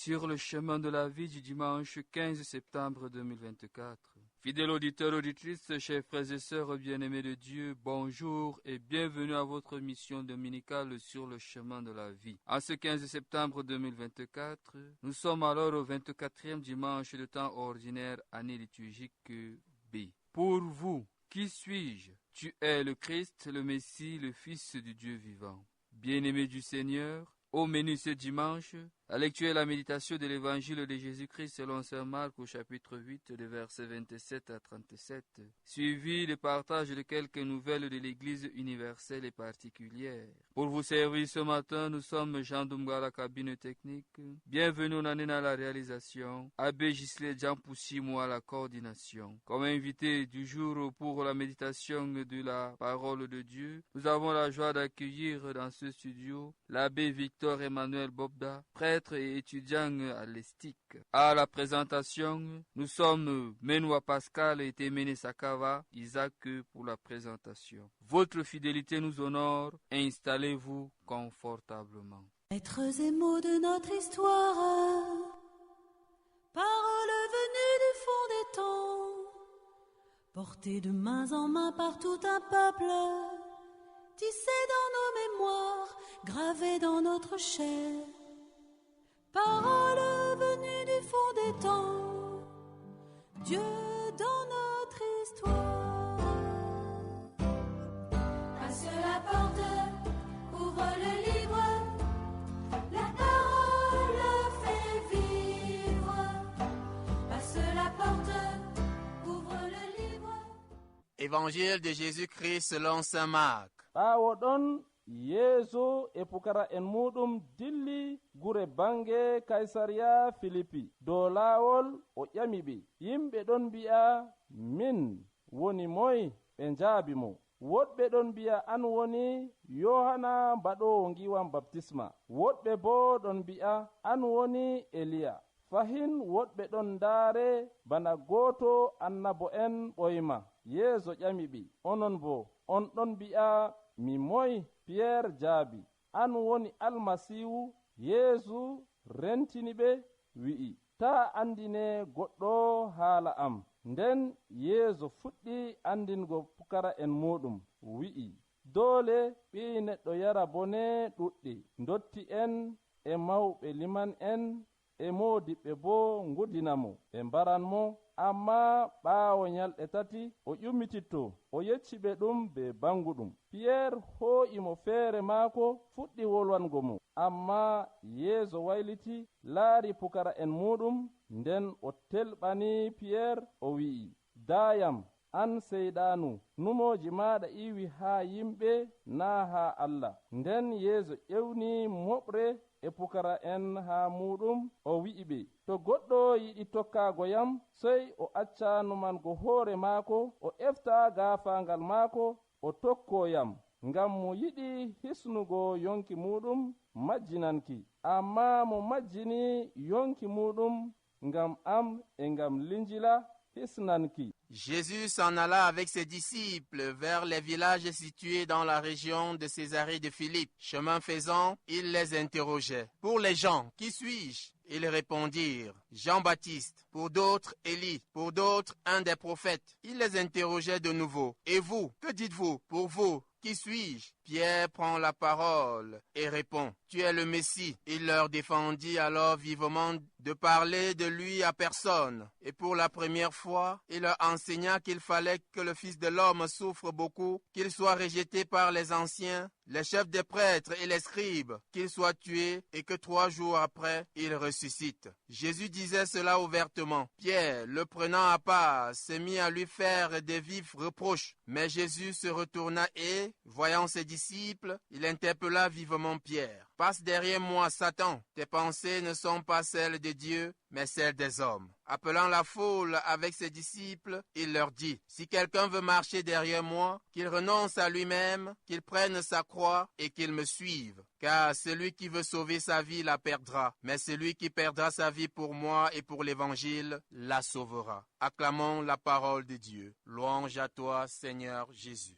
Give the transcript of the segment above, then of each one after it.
sur le chemin de la vie du dimanche 15 septembre 2024. Fidèles auditeurs, auditrices, chers frères et sœurs bien-aimés de Dieu, bonjour et bienvenue à votre mission dominicale sur le chemin de la vie. En ce 15 septembre 2024, nous sommes alors au 24e dimanche de temps ordinaire, année liturgique B. Pour vous, qui suis-je? Tu es le Christ, le Messie, le Fils du Dieu vivant. Bien-aimés du Seigneur, au menu ce dimanche, la lecture et la méditation de l'évangile de Jésus-Christ selon saint Marc au chapitre 8, des versets 27 à 37, suivi le partage de quelques nouvelles de l'Église universelle et particulière. Pour vous servir ce matin, nous sommes Jean Dumga à la cabine technique. Bienvenue Nanina à la réalisation, Abbé Gisley Djampoussimou à la coordination. Comme invité du jour pour la méditation de la parole de Dieu, nous avons la joie d'accueillir dans ce studio l'abbé Victor Emmanuel Bobda, prêtre et étudiant à l'ESTIC. À la présentation, nous sommes Menoua Pascal et Temene Sakava, Isaac pour la présentation. Votre fidélité nous honore, installez-vous confortablement. Êtres et mots de notre histoire, paroles venues du fond des temps, portées de main en main par tout un peuple, tissées dans nos mémoires, gravées dans notre chair. Paroles venues du fond des temps, Dieu dans notre histoire. Passe la porte, ouvre le livre, la parole fait vivre. Passe la porte, ouvre le livre. Évangile de Jésus-Christ selon saint Marc. Yeesu e pukara en muɗum dilli gure bange kaisariya Filipi. Dow laawol o ƴamiɓe, yimɓe ɗon mbi'a min woni moy? ɓe njaabi mo. Woɗɓe ɗon mbi'a an woni Yohana mbaɗowo ngiwam baptisma, woɗɓe bo ɗon mbi'a an woni Eliya. Fahin woɗɓe ɗon ndaare bana gooto annabo en ɓoyma. Yeesu ƴamiɓe, onon bo on ɗon mbi'a mi moy? Pierre jaabi, an woni almasihu. Yeesu rentini ɓe wi'i, ta andine goɗɗo haala am. Nden Yeesu fuɗɗi andingo pukara en muɗum, wi'i, doole ɓi neɗɗo yara bone ɗuɗɗe, dotti en e mawɓe liman en e modiɓɓe bo ngudinamo, ɓe mbaranmo. Amma ɓaawo nyalɗe tati o ƴummititto, o yecci ɓe ɗum be banguɗum. Pierre hoo'imo feere maako, fuɗɗi wolwango mo. Amma Yeesu wayliti, laari pukara en muɗum, nden o telɓani Pierre, o wi'i, daayam, an seyɗaanu, numoji maɗa iwi haa yimɓe naa haa Allah. Nden Yeesu ƴewni moɓre e pukara en haa muɗum, o wi'i ɓe, to goɗɗo yiɗi tokkaago yam, sey o acca numango hoore maako, o efta gaafaangal maako, o tokko yam. Ngam mo yiɗi hisnugo yonki muɗum majjinanki, amma mo majjini yonki muɗum ngam am e ngam linjila hisnanki. Jésus s'en alla avec ses disciples vers les villages situés dans la région de Césarée de Philippe. Chemin faisant, il les interrogeait. Pour les gens, qui suis-je? Ils répondirent, Jean-Baptiste, pour d'autres Élie, pour d'autres un des prophètes. Il les interrogeait de nouveau. Et vous, que dites-vous? Pour vous, qui suis-je? Pierre prend la parole et répond, tu es le Messie. Il leur défendit alors vivement de parler de lui à personne. Et pour la première fois, il leur enseigna qu'il fallait que le Fils de l'homme souffre beaucoup, qu'il soit rejeté par les anciens, les chefs des prêtres et les scribes, qu'il soit tué et que 3 jours après, il ressuscite. Jésus disait cela ouvertement. Pierre, le prenant à part, s'est mis à lui faire des vifs reproches. Mais Jésus se retourna et, voyant ses disciples, il interpella vivement Pierre. Passe derrière moi, Satan. Tes pensées ne sont pas celles de Dieu, mais celles des hommes. Appelant la foule avec ses disciples, il leur dit, si quelqu'un veut marcher derrière moi, qu'il renonce à lui-même, qu'il prenne sa croix et qu'il me suive. Car celui qui veut sauver sa vie la perdra, mais celui qui perdra sa vie pour moi et pour l'évangile la sauvera. Acclamons la parole de Dieu. Louange à toi, Seigneur Jésus.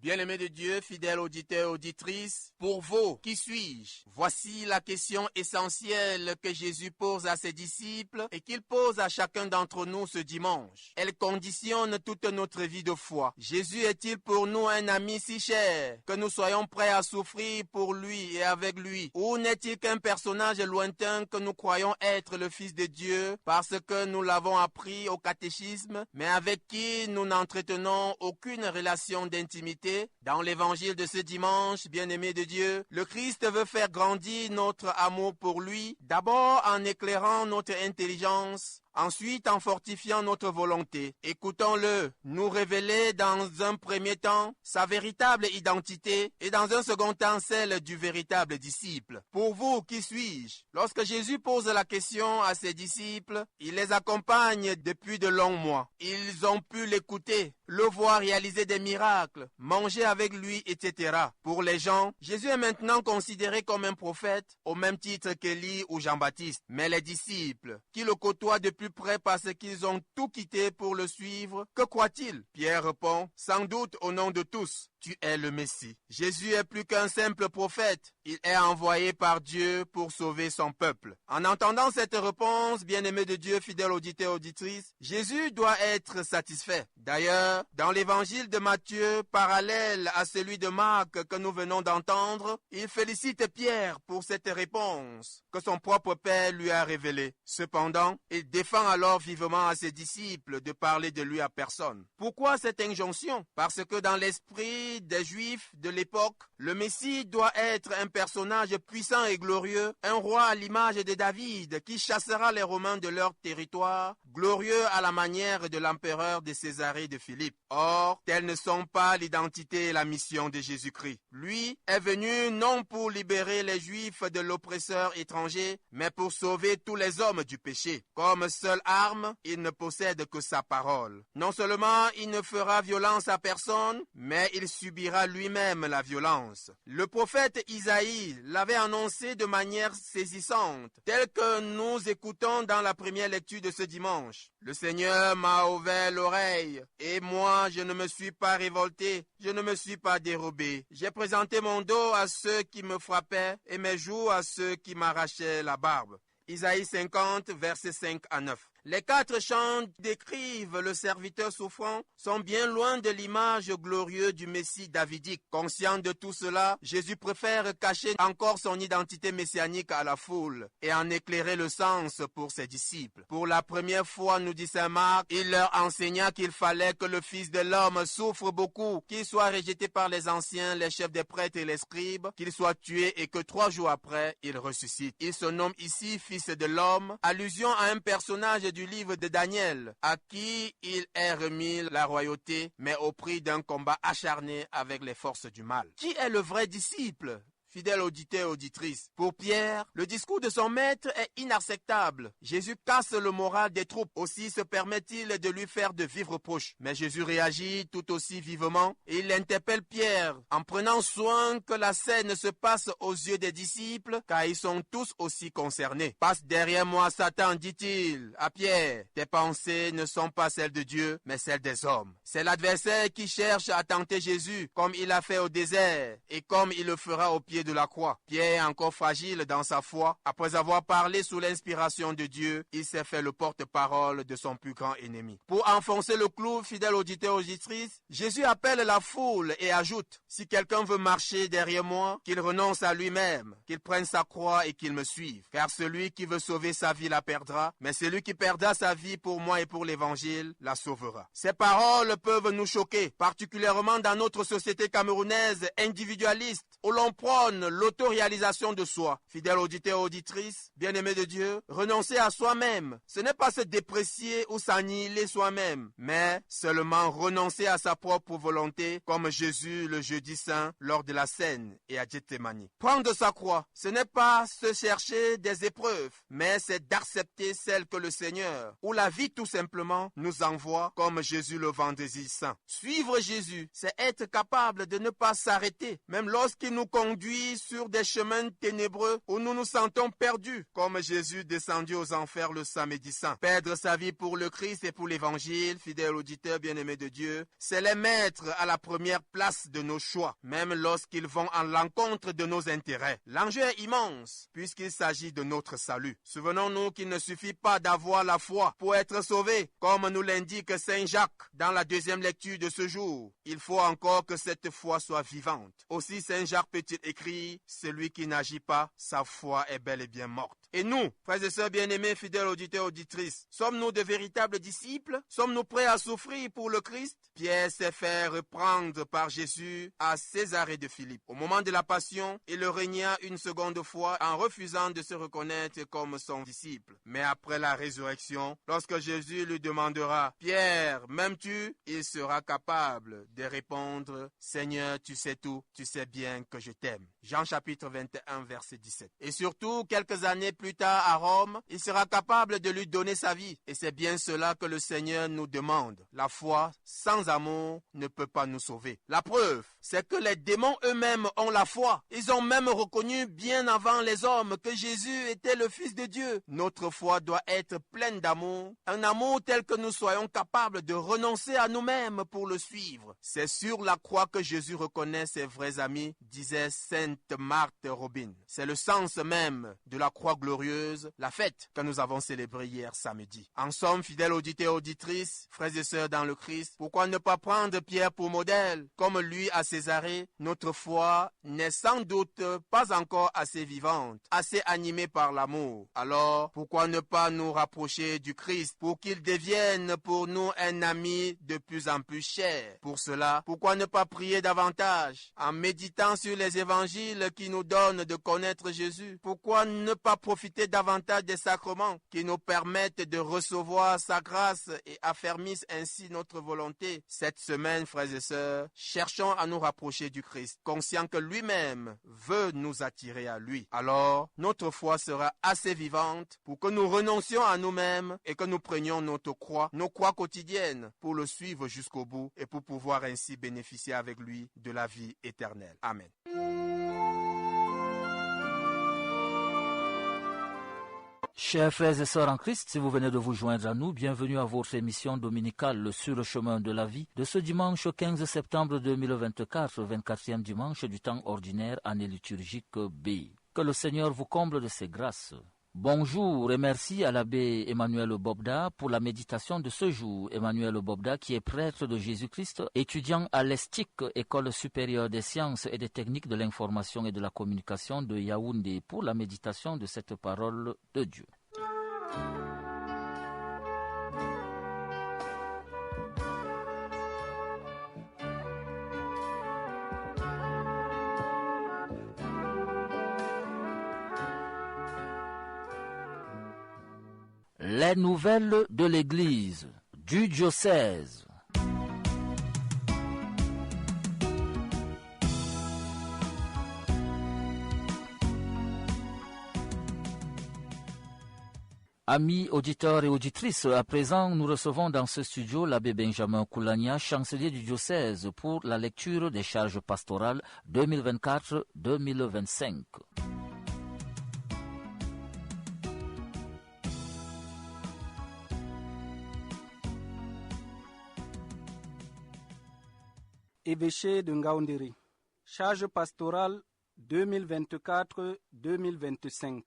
Bien-aimés de Dieu, fidèles auditeurs, auditrices, pour vous, qui suis-je? Voici la question essentielle que Jésus pose à ses disciples et qu'il pose à chacun d'entre nous ce dimanche. Elle conditionne toute notre vie de foi. Jésus est-il pour nous un ami si cher que nous soyons prêts à souffrir pour lui et avec lui? Ou n'est-il qu'un personnage lointain que nous croyons être le Fils de Dieu parce que nous l'avons appris au catéchisme, mais avec qui nous n'entretenons aucune relation d'intimité? Dans l'évangile de ce dimanche, bien-aimé de Dieu, le Christ veut faire grandir notre amour pour lui, d'abord en éclairant notre intelligence, ensuite en fortifiant notre volonté. Écoutons-le nous révéler dans un premier temps sa véritable identité et dans un second temps celle du véritable disciple. Pour vous, qui suis-je? Lorsque Jésus pose la question à ses disciples, il les accompagne depuis de longs mois. Ils ont pu l'écouter, le voir réaliser des miracles, manger avec lui, etc. Pour les gens, Jésus est maintenant considéré comme un prophète, au même titre qu'Élie ou Jean-Baptiste. Mais les disciples, qui le côtoient de plus près parce qu'ils ont tout quitté pour le suivre, que croient-ils? Pierre répond, sans doute au nom de tous, tu es le Messie. Jésus est plus qu'un simple prophète. Il est envoyé par Dieu pour sauver son peuple. En entendant cette réponse, bien-aimé de Dieu, fidèle auditeur, auditrice, Jésus doit être satisfait. D'ailleurs, dans l'évangile de Matthieu, parallèle à celui de Marc que nous venons d'entendre, il félicite Pierre pour cette réponse que son propre Père lui a révélée. Cependant, il défend alors vivement à ses disciples de parler de lui à personne. Pourquoi cette injonction? Parce que dans l'esprit des Juifs de l'époque, le Messie doit être un personnage puissant et glorieux, un roi à l'image de David qui chassera les Romains de leur territoire, glorieux à la manière de l'empereur de Césarée de Philippe. Or, telles ne sont pas l'identité et la mission de Jésus-Christ. Lui est venu non pour libérer les Juifs de l'oppresseur étranger, mais pour sauver tous les hommes du péché. Comme seule arme, il ne possède que sa parole. Non seulement il ne fera violence à personne, mais il subira lui-même la violence. Le prophète Isaïe l'avait annoncé de manière saisissante, tel que nous écoutons dans la première lecture de ce dimanche. Le Seigneur m'a ouvert l'oreille, et moi je ne me suis pas révolté, je ne me suis pas dérobé. J'ai présenté mon dos à ceux qui me frappaient, et mes joues à ceux qui m'arrachaient la barbe. Isaïe 50, versets 5 à 9. Les 4 chants décrivent le serviteur souffrant sont bien loin de l'image glorieuse du Messie davidique. Conscient de tout cela, Jésus préfère cacher encore son identité messianique à la foule et en éclairer le sens pour ses disciples. Pour la première fois, nous dit saint Marc, il leur enseigna qu'il fallait que le Fils de l'homme souffre beaucoup, qu'il soit rejeté par les anciens, les chefs des prêtres et les scribes, qu'il soit tué et que 3 jours après, il ressuscite. Il se nomme ici Fils de l'homme, allusion à un personnage du livre de Daniel, à qui il est remis la royauté, mais au prix d'un combat acharné avec les forces du mal. Qui est le vrai disciple? Fidèle auditeur, auditrice. Pour Pierre, le discours de son maître est inacceptable. Jésus casse le moral des troupes. Aussi se permet-il de lui faire de vifs reproches. Mais Jésus réagit tout aussi vivement et il interpelle Pierre en prenant soin que la scène se passe aux yeux des disciples, car ils sont tous aussi concernés. Passe derrière moi, Satan, dit-il à Pierre. Tes pensées ne sont pas celles de Dieu, mais celles des hommes. C'est l'adversaire qui cherche à tenter Jésus, comme il a fait au désert et comme il le fera au pied de la croix. Pierre est encore fragile dans sa foi. Après avoir parlé sous l'inspiration de Dieu, il s'est fait le porte-parole de son plus grand ennemi. Pour enfoncer le clou, fidèle auditeur, auditrice, Jésus appelle la foule et ajoute, si quelqu'un veut marcher derrière moi, qu'il renonce à lui-même, qu'il prenne sa croix et qu'il me suive. Car celui qui veut sauver sa vie la perdra, mais celui qui perdra sa vie pour moi et pour l'évangile la sauvera. Ces paroles peuvent nous choquer, particulièrement dans notre société camerounaise individualiste, où l'on prône l'autoréalisation de soi. Fidèle auditeur, auditrice, bien-aimé de Dieu, renoncer à soi-même, ce n'est pas se déprécier ou s'annihiler soi-même, mais seulement renoncer à sa propre volonté, comme Jésus le jeudi saint lors de la scène et à Gethsémani. Prendre sa croix, ce n'est pas se chercher des épreuves, mais c'est d'accepter celle que le Seigneur, ou la vie tout simplement, nous envoie, comme Jésus le vendredi saint. Suivre Jésus, c'est être capable de ne pas s'arrêter, même lorsqu'il nous conduit vie sur des chemins ténébreux où nous nous sentons perdus, comme Jésus descendu aux enfers le samedi saint. Perdre sa vie pour le Christ et pour l'évangile, fidèle auditeur bien-aimé de Dieu, c'est les mettre à la première place de nos choix, même lorsqu'ils vont en l'encontre de nos intérêts. L'enjeu est immense, puisqu'il s'agit de notre salut. Souvenons-nous qu'il ne suffit pas d'avoir la foi pour être sauvé, comme nous l'indique Saint Jacques dans la deuxième lecture de ce jour. Il faut encore que cette foi soit vivante. Aussi Saint Jacques peut-il écrire, celui qui n'agit pas, sa foi est bel et bien morte. Et nous, frères et sœurs bien-aimés, fidèles auditeurs, auditrices, sommes-nous de véritables disciples? Sommes-nous prêts à souffrir pour le Christ? Pierre s'est fait reprendre par Jésus à Césarée de Philippe. Au moment de la Passion, il régna une seconde fois en refusant de se reconnaître comme son disciple. Mais après la résurrection, lorsque Jésus lui demandera « Pierre, m'aimes-tu » il sera capable de répondre « Seigneur, tu sais tout, tu sais bien que je t'aime ». Jean chapitre 21, verset 17. Et surtout, quelques années plus tard à Rome, il sera capable de lui donner sa vie. Et c'est bien cela que le Seigneur nous demande. La foi sans amour ne peut pas nous sauver. La preuve, c'est que les démons eux-mêmes ont la foi. Ils ont même reconnu bien avant les hommes que Jésus était le Fils de Dieu. Notre foi doit être pleine d'amour, un amour tel que nous soyons capables de renoncer à nous-mêmes pour le suivre. C'est sur la croix que Jésus reconnaît ses vrais amis, disait Sainte Marthe Robin. C'est le sens même de la croix glorieuse, la fête que nous avons célébrée hier samedi. En somme, fidèles auditeurs et auditrices, frères et sœurs dans le Christ, pourquoi ne pas prendre Pierre pour modèle? Comme lui à Césarée, notre foi n'est sans doute pas encore assez vivante, assez animée par l'amour. Alors, pourquoi ne pas nous rapprocher du Christ pour qu'il devienne pour nous un ami de plus en plus cher? Pour cela, pourquoi ne pas prier davantage en méditant sur les évangiles qui nous donnent de connaître Jésus? Pourquoi ne pas profiter davantage des sacrements qui nous permettent de recevoir sa grâce et affermissent ainsi notre volonté? Cette semaine, frères et sœurs, cherchons à nous rapprocher du Christ, conscients que lui-même veut nous attirer à lui. Alors, notre foi sera assez vivante pour que nous renoncions à nous-mêmes et que nous prenions notre croix, nos croix quotidiennes, pour le suivre jusqu'au bout et pour pouvoir ainsi bénéficier avec lui de la vie éternelle. Amen. Chers frères et sœurs en Christ, si vous venez de vous joindre à nous, bienvenue à votre émission dominicale sur le chemin de la vie de ce dimanche 15 septembre 2024, 24e dimanche du temps ordinaire, année liturgique B. Que le Seigneur vous comble de ses grâces. Bonjour et merci à l'abbé Emmanuel Bobda pour la méditation de ce jour. Emmanuel Bobda qui est prêtre de Jésus-Christ, étudiant à l'ESTIC, École supérieure des sciences et des techniques de l'information et de la communication de Yaoundé, pour la méditation de cette parole de Dieu. Les nouvelles de l'Église, du diocèse. Amis auditeurs et auditrices, à présent, nous recevons dans ce studio l'abbé Benjamin Koulania, chancelier du diocèse, pour la lecture des charges pastorales 2024-2025. Évêché de Ngaoundéré. Charge pastorale 2024-2025.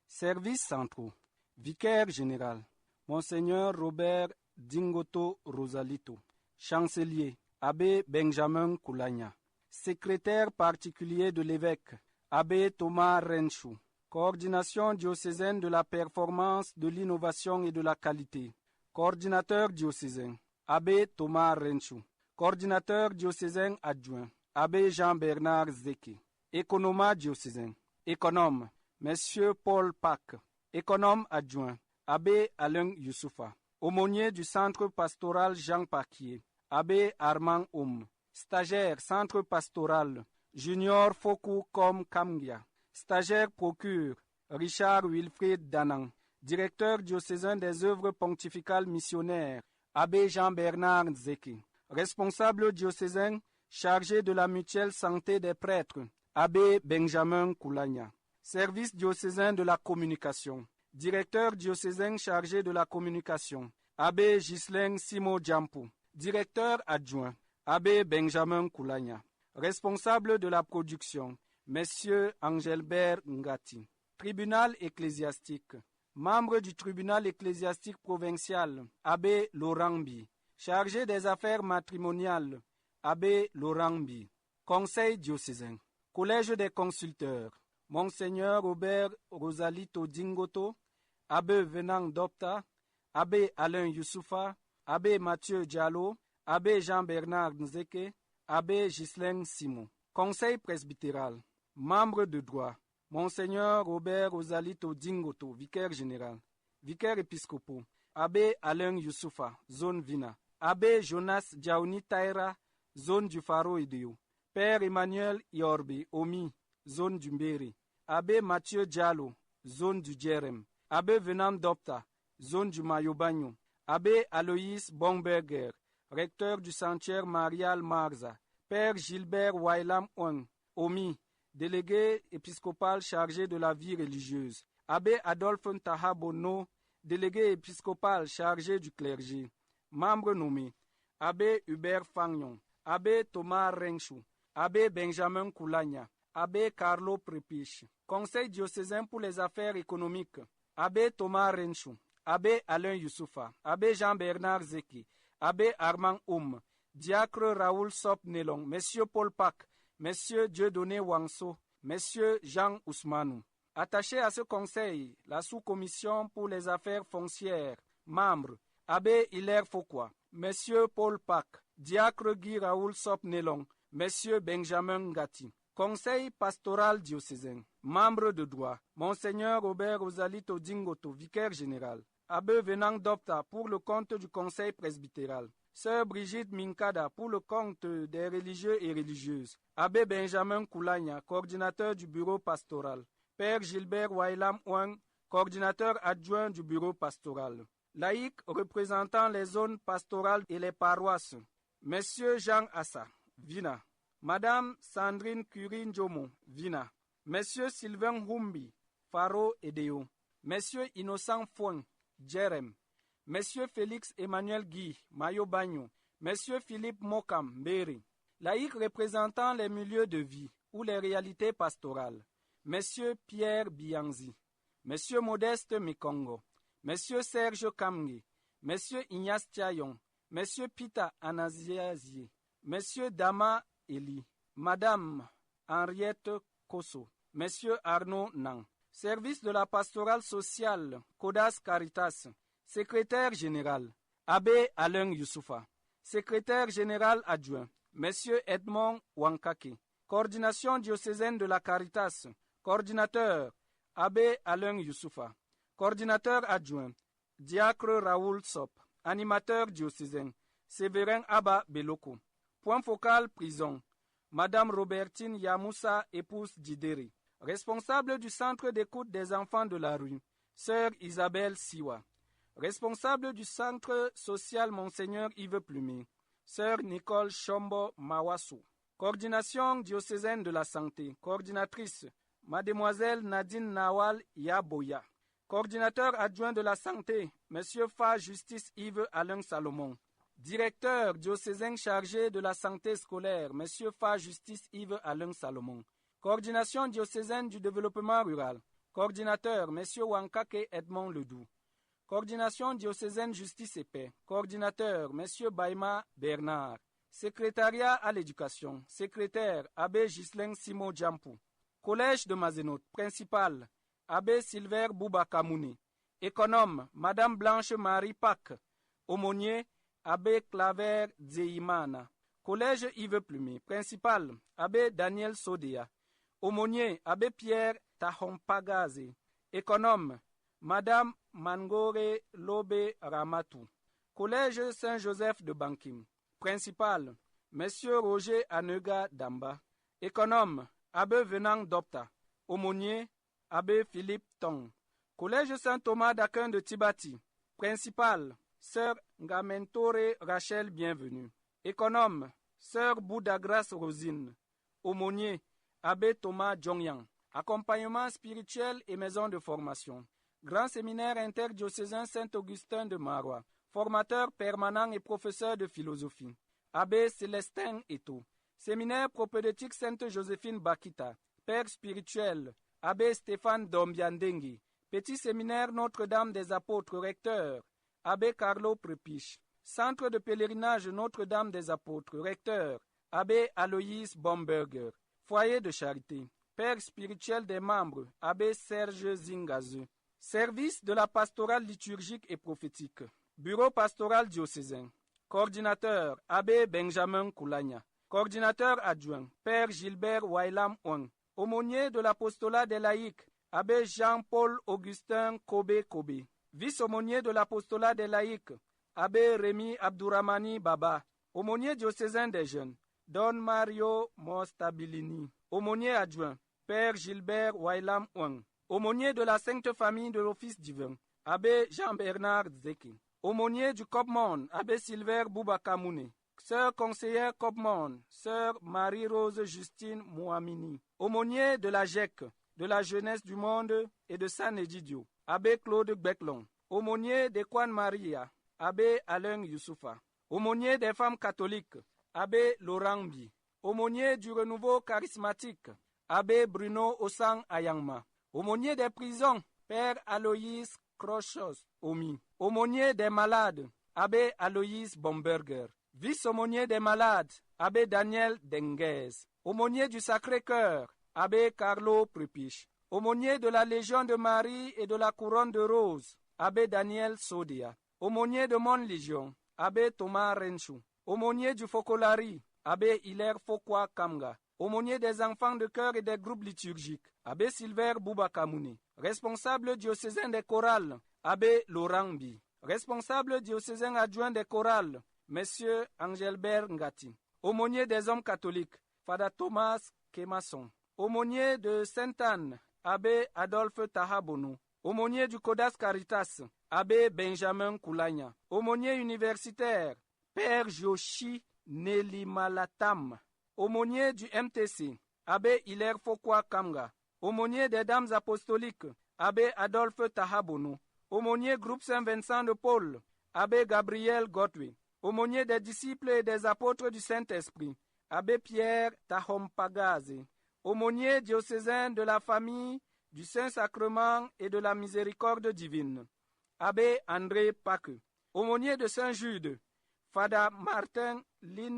Services centraux. Vicaire général. Monseigneur Robert Dingoto Rosalito. Chancelier. Abbé Benjamin Koulania. Secrétaire particulier de l'évêque. Abbé Thomas Renchou. Coordination diocésaine de la performance, de l'innovation et de la qualité. Coordinateur diocésain. Abbé Thomas Renchou. Coordinateur diocésain adjoint, Abbé Jean-Bernard Zeke. Économa diocésain. Économe, Monsieur Paul Pack. Économe adjoint, Abbé Alain Youssoufa. Aumônier du centre pastoral Jean Paquier, Abbé Armand Oum. Stagiaire centre pastoral, Junior Fokou Kom Kamgia. Stagiaire procure, Richard Wilfried Danan. Directeur diocésain des œuvres pontificales missionnaires, Abbé Jean-Bernard Zeke. Responsable diocésain chargé de la mutuelle santé des prêtres, Abbé Benjamin Koulagna. Service diocésain de la communication. Directeur diocésain chargé de la communication, Abbé Ghislain Simo Djampou. Directeur adjoint, Abbé Benjamin Koulagna. Responsable de la production, Messieurs Angelbert Ngati. Tribunal ecclésiastique. Membre du tribunal ecclésiastique provincial, Abbé Laurent Bi. Chargé des affaires matrimoniales, Abbé Laurent Bi. Conseil diocésain. Collège des consulteurs, Monseigneur Robert Rosalito Dingoto, Abbé Venant Dopta, Abbé Alain Youssoufa, Abbé Mathieu Diallo, Abbé Jean-Bernard Nzeke, Abbé Ghislain Simon. Conseil presbytéral. Membre de droit, Monseigneur Robert Rosalito Dingoto, vicaire général. Vicaire épiscopaux, Abbé Alain Youssoufa, zone Vina. Abbé Jonas Diaouni Taïra, zone du Faro Idéo. Père Emmanuel Iorbe, Omi, zone du Mbéri. Abbé Mathieu Diallo, zone du Djerem. Abbé Venant Dopta, zone du Mayobagno. Abbé Aloïs Bomberger, recteur du sanctuaire Marial Marza. Père Gilbert Wailam Ouang, Omi, délégué épiscopal chargé de la vie religieuse. Abbé Adolphe Ntahabono, délégué épiscopal chargé du clergé. Membre nommé, Abbé Hubert Fagnon, Abbé Thomas Renchou, Abbé Benjamin Koulagna, Abbé Carlo Prepiche. Conseil diocésain pour les affaires économiques, Abbé Thomas Renchou, Abbé Alain Youssoufa, Abbé Jean-Bernard Zeki, Abbé Armand Oum, Diacre Raoul Sop Nelong, Monsieur Paul Pac, Monsieur Dieudonné Wangso, Monsieur Jean Ousmanou. Attaché à ce conseil, la sous-commission pour les affaires foncières, membres, Abbé Hilaire Foucault, Monsieur Paul Pac, Diacre Guy Raoul Sop Nelong, Monsieur Benjamin Ngati. Conseil pastoral diocésain, membre de droit, Monseigneur Robert Rosalito Dingoto, vicaire général. Abbé Venant Dopta pour le compte du conseil presbytéral. Sœur Brigitte Minkada pour le compte des religieux et religieuses. Abbé Benjamin Koulagna, coordinateur du bureau pastoral. Père Gilbert Wailam Ouang, coordinateur adjoint du bureau pastoral. Laïcs représentant les zones pastorales et les paroisses. Monsieur Jean Assa, Vina. Madame Sandrine Curie Njomo, Vina. Monsieur Sylvain Humbi, Faro Edeo. Monsieur Innocent Fouang, Djerem. Monsieur Félix Emmanuel Guy, Mayo Bagno. Monsieur Philippe Mokam, Mbéri. Laïcs représentant les milieux de vie ou les réalités pastorales. Monsieur Pierre Bianzi. Monsieur Modeste Mikongo. Monsieur Serge Kamgi. Monsieur Ignace Tiayon. Monsieur Pita Anaziazie. Monsieur Dama Eli. Madame Henriette Kosso. Monsieur Arnaud Nang. Service de la pastorale sociale, Kodas Caritas. Secrétaire général, Abbé Alain Youssoufa. Secrétaire général adjoint, Monsieur Edmond Wankake. Coordination diocésaine de la Caritas. Coordinateur, Abbé Alain Youssoufa. Coordinateur adjoint, Diacre Raoul Sop. Animateur diocésain, Séverin Abba Beloko. Point focal prison, Madame Robertine Yamoussa, épouse d'Ideri. Responsable du centre d'écoute des enfants de la rue, Sœur Isabelle Siwa. Responsable du centre social Monseigneur Yves Plumet, Sœur Nicole Chombo Mawassou. Coordination diocésaine de la santé, coordinatrice, Mademoiselle Nadine Nawal Yaboya. Coordinateur adjoint de la santé, Monsieur Fa Justice Yves Alain Salomon. Directeur diocésain chargé de la santé scolaire, Monsieur Fa Justice Yves Alain Salomon. Coordination diocésaine du développement rural. Coordinateur, Monsieur Wankake Edmond Ledoux. Coordination diocésaine justice et paix. Coordinateur, Monsieur Baïma Bernard. Secrétariat à l'éducation. Secrétaire, Abbé Ghislain Simo Djampou. Collège de Mazenote. Principal, Abbé Silver Bouba Kamouni. Économe, Madame Blanche Marie Pac. Aumônier, Abbé Claver Zeimana. Collège Yves Plumet. Principal, Abbé Daniel Sodea. Aumônier, Abbé Pierre Tahompagaze. Économe, Madame Mangore Lobe Ramatou. Collège Saint-Joseph de Bankim. Principal, Monsieur Roger Anega Damba. Économe, Abbé Venant Dopta. Aumônier, Abbé Philippe Tong. Collège Saint-Thomas d'Aquin de Tibati. Principal, Sœur Ngamentore Rachel Bienvenue. Économe, Sœur Boudagras Rosine. Aumônier, Abbé Thomas Jongyang. Accompagnement spirituel et maison de formation. Grand séminaire interdiocésain Saint-Augustin de Marois. Formateur permanent et professeur de philosophie. Abbé Célestin Eto. Séminaire propédeutique Sainte-Joséphine Bakita. Père spirituel. Abbé Stéphane Dombiandengui. Petit séminaire Notre-Dame des Apôtres, recteur. Abbé Carlo Prepiche. Centre de pèlerinage Notre-Dame des Apôtres, recteur. Abbé Aloïs Bomberger. Foyer de charité. Père spirituel des membres. Abbé Serge Zingazu. Service de la pastorale liturgique et prophétique. Bureau pastoral diocésain. Coordinateur, Abbé Benjamin Koulagna. Coordinateur adjoint, Père Gilbert Wailam Wang. Aumônier de l'apostolat des laïcs, Abbé Jean-Paul Augustin Kobe. Vice-aumônier de l'apostolat des laïcs, Abbé Rémi Abdourahmani Baba. Aumônier diocésain des jeunes, Don Mario Mostabilini. Aumônier adjoint, Père Gilbert Wailam Wang. Aumônier de la Sainte Famille de l'Office divin, Abbé Jean-Bernard Zeki. Aumônier du Copmon, Abbé Silver Boubakamoune. Sœur conseillère Copmon, Sœur Marie-Rose Justine Mouamini. Aumônier de la GEC, de la Jeunesse du Monde et de San Egidio, Abbé Claude Becklon. Aumônier des Kwan Maria, Abbé Alain Youssoufa. Aumônier des femmes catholiques, Abbé Laurent Bi. Aumônier du renouveau charismatique, Abbé Bruno Osang Ayangma. Aumônier des prisons, Père Aloïs Krochos Omi. Aumônier des malades, Abbé Aloïs Bomberger. Vice-aumônier des malades, Abbé Daniel Denguez. Aumônier du Sacré-Cœur, Abbé Carlo Prepiche. Aumônier de la Légion de Marie et de la Couronne de Rose, Abbé Daniel Sodia. Aumônier de Mon Légion, Abbé Thomas Renchou. Aumônier du Focolari, Abbé Hilaire Fokwa Kamga. Aumônier des enfants de chœur et des groupes liturgiques, Abbé Silver Boubakamouni. Responsable diocésain des chorales, Abbé Laurent Bi. Responsable diocésain adjoint des chorales, Monsieur Angelbert Ngati. Aumônier des hommes catholiques, Fada Thomas Kemasson. Aumônier de Sainte-Anne, Abbé Adolphe Tahabonou. Aumônier du Codas Caritas, Abbé Benjamin Koulagna. Aumônier universitaire, Père Joshi Nelimalatam. Aumônier du MTC, Abbé Hilaire Fokwa Kamga. Aumônier des Dames apostoliques, Abbé Adolphe Tahabonou. Aumônier groupe Saint-Vincent de Paul, Abbé Gabriel Godwin. Aumônier des disciples et des apôtres du Saint-Esprit, Abbé Pierre Tahompagaze. Aumônier diocésain de la famille du Saint-Sacrement et de la Miséricorde divine, Abbé André Paque. Aumônier de Saint-Jude, Fada Martin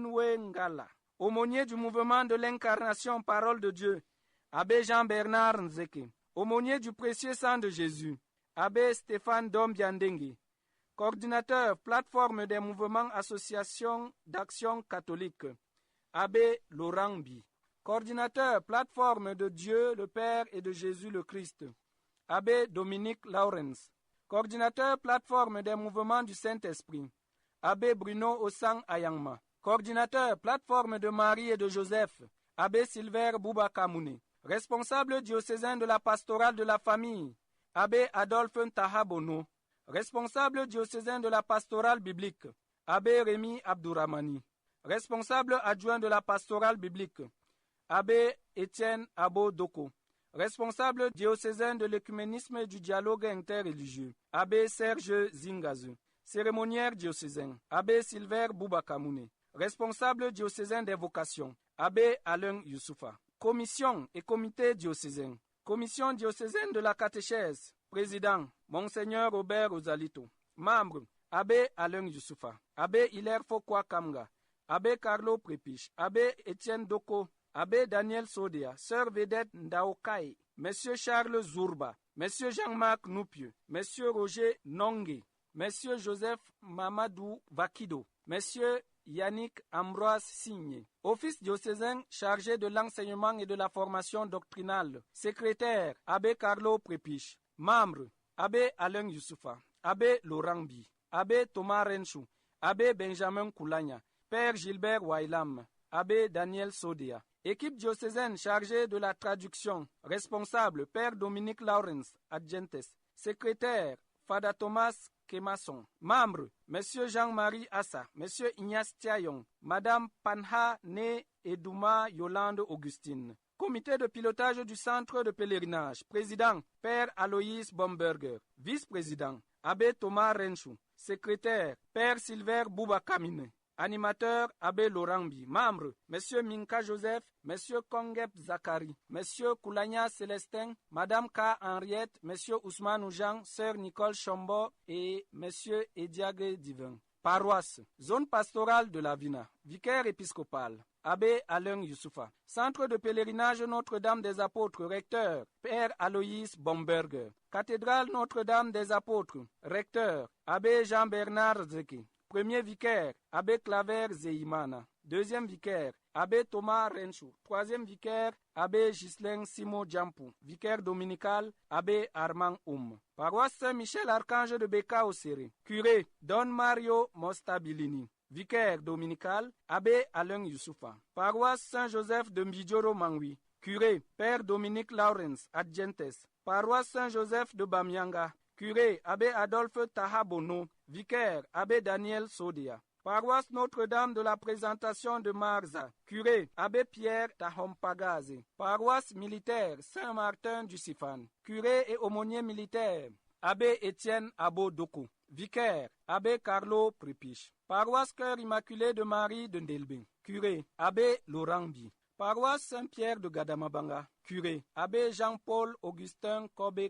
Linwengala. Aumônier du mouvement de l'incarnation Parole de Dieu, Abbé Jean-Bernard Nzeke. Aumônier du précieux sang de Jésus, Abbé Stéphane Dombiandengui. Coordinateur, plateforme des mouvements associations d'action catholique, Abbé Laurent Bi. Coordinateur, plateforme de Dieu le Père et de Jésus le Christ, Abbé Dominique Lawrence. Coordinateur, plateforme des mouvements du Saint-Esprit, Abbé Bruno Osang Ayangma. Coordinateur, plateforme de Marie et de Joseph, Abbé Silver Boubakamouni. Responsable diocésain de la pastorale de la famille, Abbé Adolphe Tahabono. Responsable diocésain de la pastorale biblique, Abbé Rémi Abdourahmani. Responsable adjoint de la pastorale biblique, Abbé Étienne Abo Doko. Responsable diocésain de l'écuménisme et du dialogue interreligieux, Abbé Serge Zingazu. Cérémoniaire diocésain, Abbé Silver Boubakamoune. Responsable diocésain des vocations, Abbé Alain Youssoufa. Commission et comité diocésain. Commission diocésaine de la catéchèse. Président, Monseigneur Robert Ozalito. Membre, Abbé Alain Youssoufa. Abbé Hilaire Fokwa Kamga. Abbé Carlo Prepiche. Abbé Étienne Doko. Abbé Daniel Sodia. Sœur Vedette Ndaokai. Monsieur Charles Zourba. Monsieur Jean-Marc Noupieux. Monsieur Roger Nongue. Monsieur Joseph Mamadou Vakido. Monsieur Yannick Ambroise Signe. Office diocésain chargé de l'enseignement et de la formation doctrinale. Secrétaire, Abbé Carlo Prepiche. Membre, Abbé Alain Youssoufa. Abbé Laurent Bi. Abbé Thomas Renchou. Abbé Benjamin Koulagna. Père Gilbert Wailam. Abbé Daniel Sodia. Équipe diocésaine chargée de la traduction. Responsable, Père Dominique Lawrence, Adjentes. Secrétaire, Fada Thomas Kemasson. Membres, M. Jean-Marie Assa, M. Ignace Tiayon, Mme Panha Ne Edouma Yolande Augustine. Comité de pilotage du centre de pèlerinage. Président, Père Aloïs Bomberger. Vice-président, Abbé Thomas Renchou. Secrétaire, Père Silver Bouba Kamine. Animateur, Abbé Lorambi. Membre, M. Minka Joseph, M. Kongep Zakari, M. Koulania Célestin, Mme K. Henriette, M. Ousmane Oujan, Sœur Nicole Chombo et M. Ediagé Divin. Paroisse, zone pastorale de la Vina. Vicaire épiscopal, Abbé Alain Youssoufa. Centre de pèlerinage Notre-Dame des Apôtres, recteur, Père Aloïs Bomberger. Cathédrale Notre-Dame des Apôtres, recteur, Abbé Jean-Bernard Zeki. Premier vicaire, Abbé Claver Zeimana. Deuxième vicaire, Abbé Thomas Renchou. Troisième vicaire, Abbé Ghislain Simo Djampou. Vicaire dominical, Abbé Armand Paroisse Saint-Michel Archange de Beka Oséré. Curé, Don Mario Mostabilini. Vicaire dominical, Abbé Alain Youssoufa. Paroisse Saint-Joseph de Mbidjoro Mangui. Curé, Père Dominique Lawrence, Adjentes. Paroisse Saint-Joseph de Bamianga. Curé, Abbé Adolphe Tahabono. Vicaire, Abbé Daniel Sodia. Paroisse Notre-Dame de la Présentation de Marza. Curé, Abbé Pierre Tahompagaze. Paroisse militaire Saint-Martin du Sifan. Curé et aumônier militaire, Abbé Étienne Abo-Doko. Vicaire, Abbé Carlo Pripiche. Paroisse Cœur Immaculé de Marie de Ndelbé. Curé, Abbé Lorambi. Paroisse Saint-Pierre de Gadamabanga. Curé, Abbé Jean-Paul Augustin Kobe.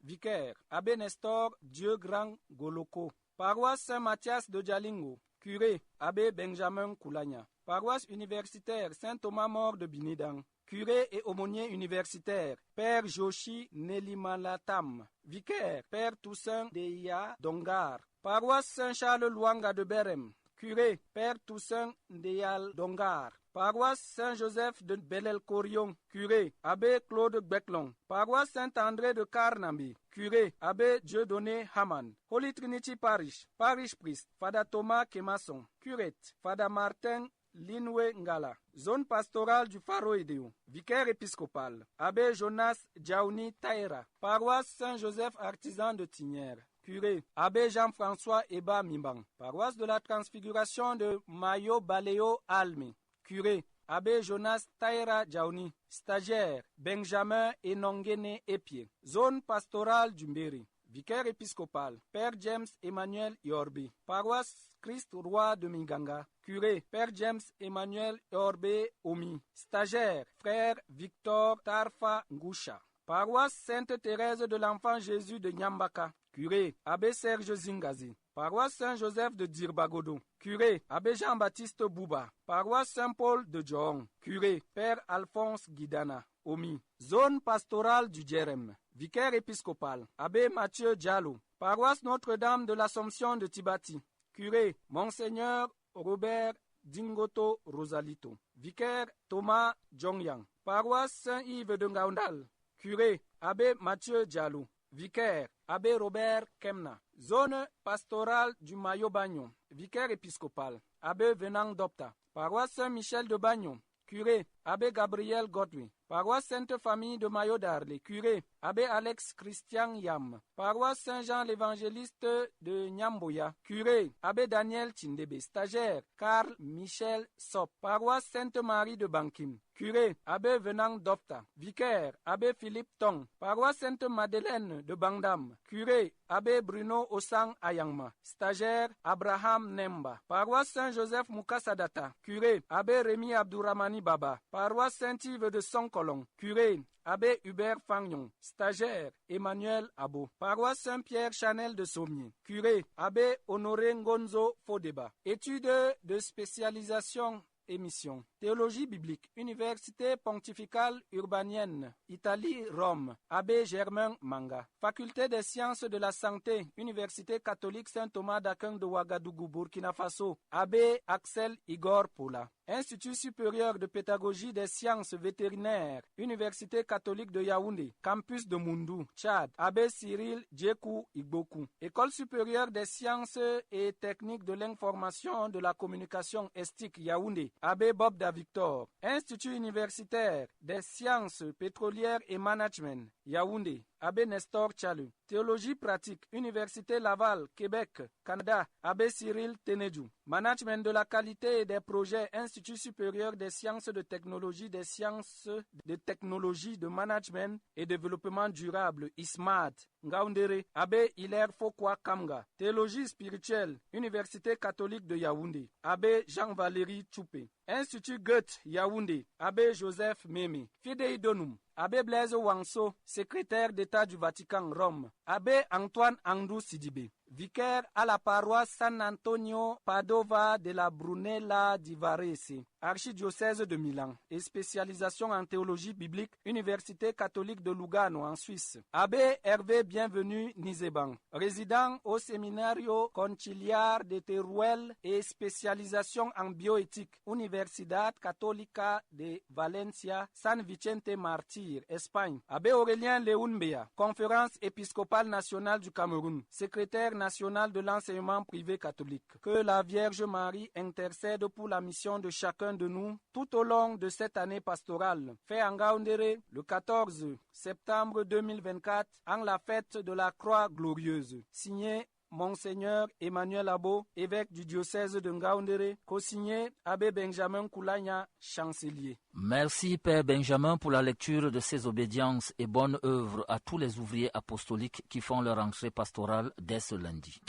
Vicaire, Abbé Nestor Dieu Grand Goloko. Paroisse Saint-Mathias de Djalingo. Curé, Abbé Benjamin Koulagna. Paroisse universitaire Saint-Thomas-Mort de Binidang. Curé et aumônier universitaire, Père Joshi Nelimalatam. Vicaire, Père Toussaint Deya Dongar. Paroisse Saint-Charles Luanga de Berem. Curé, Père Toussaint Deyal Dongar. Paroisse Saint-Joseph de Belel-Corion. Curé, Abbé Claude Becklon. Paroisse Saint-André de Carnambi. Curé, Abbé Dieudonné Haman. Holy Trinity Parish. Parish Priest, Fada Thomas Kemasson. Curette, Fada Martin Linwe Ngala. Zone pastorale du Faro-Idéo. Vicaire épiscopal, Abbé Jonas Djaouni Taïra. Paroisse Saint-Joseph Artisan de Tignière. Curé, Abbé Jean-François Eba Mimbang. Paroisse de la Transfiguration de Mayo Baléo Almi. Curé, Abbé Jonas Taïra Djaouni. Stagiaire, Benjamin Enongene Epier. Zone pastorale du Mbéri. Vicaire épiscopal, Père James Emmanuel Yorbi. Paroisse Christ Roi de Minganga. Curé, Père James Emmanuel Yorbe Omi. Stagiaire, Frère Victor Tarfa Ngusha. Paroisse Sainte Thérèse de l'Enfant Jésus de Nyambaka. Curé, Abbé Serge Zingazi. Paroisse Saint-Joseph de Dirbagodo. Curé, Abbé Jean-Baptiste Bouba. Paroisse Saint-Paul de Djohong. Curé, Père Alphonse Guidana. Omi. Zone pastorale du Djerem. Vicaire épiscopal, Abbé Mathieu Diallo. Paroisse Notre-Dame de l'Assomption de Tibati. Curé, Monseigneur Robert Dingoto Rosalito. Vicaire Thomas Jongyang. Paroisse Saint-Yves de Ngaoundal. Curé, Abbé Mathieu Diallo. Vicaire, Abbé Robert Kemna. Zone pastorale du Mayo-Bagnon. Vicaire épiscopal, Abbé Venang Dopta. Paroisse Saint-Michel de Bagnon. Curé, Abbé Gabriel Godwin. Paroisse Sainte-Famille de Mayo-Darlé. Curé, Abbé Alex Christian Yam. Paroisse Saint-Jean l'Évangéliste de Nyamboya. Curé, Abbé Daniel Tindebe. Stagiaire, Carl Michel Sop. Paroisse Sainte-Marie de Bankim. Curé, Abbé Venang Dopta. Vicaire, Abbé Philippe Tong. Paroisse Sainte-Madeleine de Bangdam. Curé, Abbé Bruno Osang Ayangma. Stagiaire, Abraham Nemba. Paroisse Saint-Joseph Mukasadata. Curé, Abbé Rémi Abdouramani Baba. Paroisse Saint-Yves de Sonkolong. Curé, Abbé Hubert Fagnon. Stagiaire, Emmanuel Abo. Paroisse Saint-Pierre Chanel de Sommier. Curé, Abbé Honoré Ngonzo Fodeba. Études de spécialisation. Émission. Théologie biblique. Université pontificale urbanienne. Italie, Rome. Abbé Germain Manga. Faculté des sciences de la santé. Université catholique Saint-Thomas d'Aquin de Ouagadougou, Burkina Faso. Abbé Axel Igor Poula. Institut supérieur de pédagogie des sciences vétérinaires. Université catholique de Yaoundé. Campus de Moundou, Tchad. Abbé Cyril Djekou Igbokou. École supérieure des sciences et techniques de l'information de la communication estique Yaoundé. Abbé Bob Victor. Institut universitaire des sciences pétrolières et management, Yaoundé. Abbé Nestor Tchalu. Théologie pratique, Université Laval, Québec, Canada, Abbé Cyril Tenedjou. Management de la qualité et des projets, Institut supérieur des sciences de technologie, des sciences de technologie, de management et développement durable, ISMAD, Ngaoundéré, Abbé Hilaire Fokwa Kamga. Théologie spirituelle, Université catholique de Yaoundé, Abbé Jean-Valéry Tchoupé. Institut Goethe, Yaoundé, Abbé Joseph Mémé. Fidei Donum, Abbé Blaise Wanso, secrétaire d'État du Vatican, Rome. Abbé Antoine Andou Sidibé, vicaire à la paroisse San Antonio Padova de la Brunella di Varese, archidiocèse de Milan, et spécialisation en théologie biblique, Université catholique de Lugano en Suisse. Abbé Hervé Bienvenu Nizeban, résident au Seminario Conciliar de Teruel et spécialisation en bioéthique, Universidad Católica de Valencia, San Vicente Martyr, Espagne. Abbé Aurélien Leunbea, conférence épiscopale nationale du Cameroun, secrétaire national de l'enseignement privé catholique. Que la Vierge Marie intercède pour la mission de chacun de nous tout au long de cette année pastorale. Fait en Ngaoundéré le 14 septembre 2024 en la fête de la Croix glorieuse. Signé Monseigneur Emmanuel Abo, évêque du diocèse de Ngaoundéré, co-signé Abbé Benjamin Koulagna, chancelier. Merci Père Benjamin pour la lecture de ces obédiences et bonne œuvre à tous les ouvriers apostoliques qui font leur entrée pastorale dès ce lundi.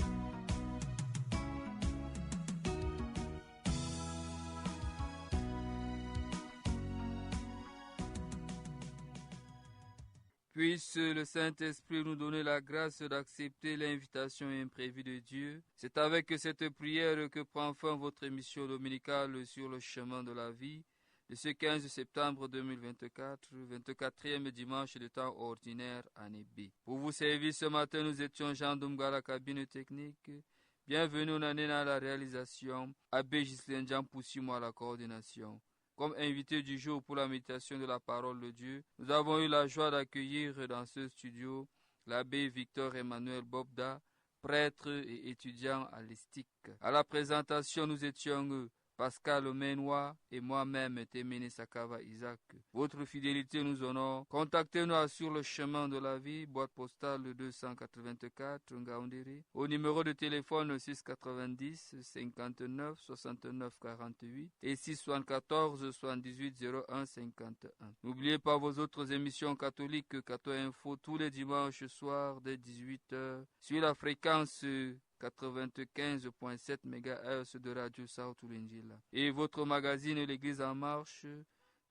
Puisse le Saint-Esprit nous donner la grâce d'accepter l'invitation imprévue de Dieu. C'est avec cette prière que prend fin votre émission dominicale sur le chemin de la vie de ce 15 septembre 2024, 24e dimanche de temps ordinaire, année B. Pour vous servir ce matin, nous étions Jean Dumga à la cabine technique. Bienvenue Nanena à la réalisation, Abbé Ghislain Jean Poussimo à la coordination. Comme invité du jour pour la méditation de la parole de Dieu, nous avons eu la joie d'accueillir dans ce studio l'abbé Victor Emmanuel Bobda, prêtre et étudiant à l'ESTIC. À la présentation, nous étions Pascal Menois et moi-même Temene Sakava Isaac. Votre fidélité nous honore. Contactez-nous sur le chemin de la vie, boîte postale 284 Ngaoundéré, au numéro de téléphone 690 59 69 48 et 674 78 01 51. N'oubliez pas vos autres émissions catholiques Cato Info tous les dimanches soirs dès 18h sur la fréquence 95.7 MHz de Radio Saotoulindjila. Et votre magazine L'Église en marche,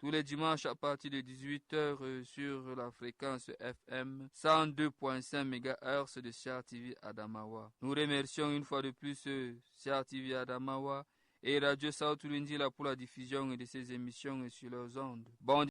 tous les dimanches à partir de 18h sur la fréquence FM 102.5 MHz de Char TV Adamawa. Nous remercions une fois de plus Char TV Adamawa et Radio Saotoulindjila pour la diffusion de ces émissions sur leurs ondes. Bon